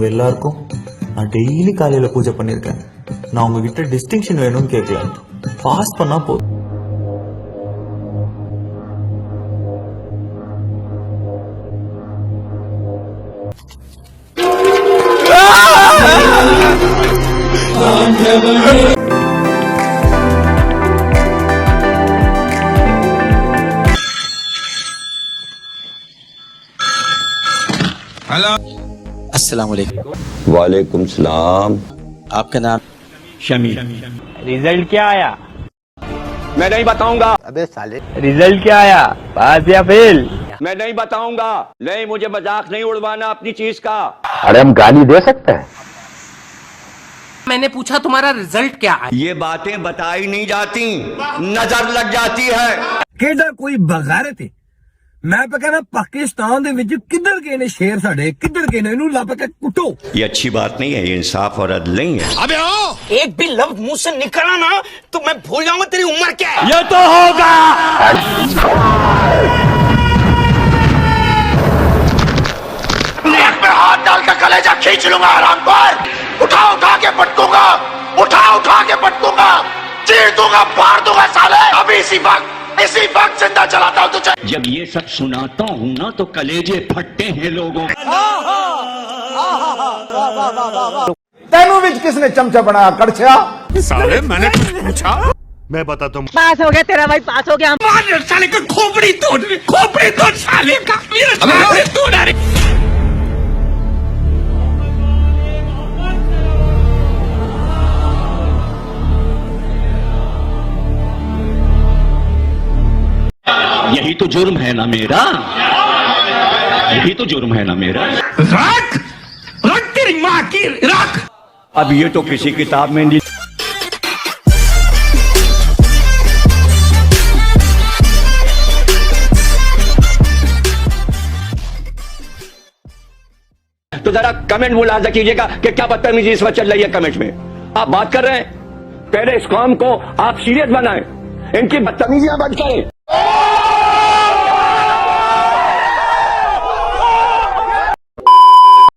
எல்லாருக்கும் நான் டெய்லி காலையில பூஜை பண்ணிருக்கேன். நான் உங்ககிட்ட டிஸ்டிங்ஷன் வேணும்னு கேட்கல, பாஸ் பண்ணா போதும். हेलो, अस्सलाम वालेकुम। वालेकुम सलाम। आपका नाम? शमी। रिजल्ट क्या आया? मैं नहीं बताऊंगा। अबे साले। रिजल्ट क्या आया, पास या फेल? मैं नहीं बताऊंगा। नहीं, मुझे मजाक नहीं उड़वाना अपनी चीज का। अरे हम गाली दे सकते हैं? मैंने पूछा तुम्हारा रिजल्ट क्या है? ये बातें बताई नहीं जाती, नजर लग जाती है। केड़ा कोई बगैरत है। मैं पे कहना पाकिस्तान दे विच किधर गए ने शेर साडे, किधर गए ने, इनू लप के कुटो। ये अच्छी बात नहीं है, ये इंसाफ और अदल नहीं है। अबे ओ, एक भी लफ्ज मुंह से निकला ना तो मैं भूल जाऊंगा तेरी उम्र क्या है। ये तो होगा। नेक में हाथ डाल के कलेजा खींच लूंगा हराम पर। उठा उठा के पटकूंगा, उठा उठा के पटकूंगा, चीर दूंगा, फाड़ दूंगा साले। अभी इसी वक्त जिंदा चलाता हूं तुझे। जब ये सब सुनाता हूँ ना तो कलेजे फटते हैं लोगों। तेनू विच किसने चमचा बनाया कड़छा? साले मैंने कुछ पूछा? मैं बताता हूँ। पास हो गया तेरा भाई, पास हो गया। मार साले का खोपड़ी तोड़ साले का। यही तो जुर्म है ना मेरा, यही तो जुर्म है ना मेरा। रख तेरी माँ की रख। अब ये तो किसी किताब में नहीं। तो जरा कमेंट मुलाजा कीजिएगा कि क्या बदतमीजी इस वक्त चल रही है कमेंट में। आप बात कर रहे हैं, पहले इस कौम को आप सीरियस बनाएं, इनकी बदतमीजियां बंद करें।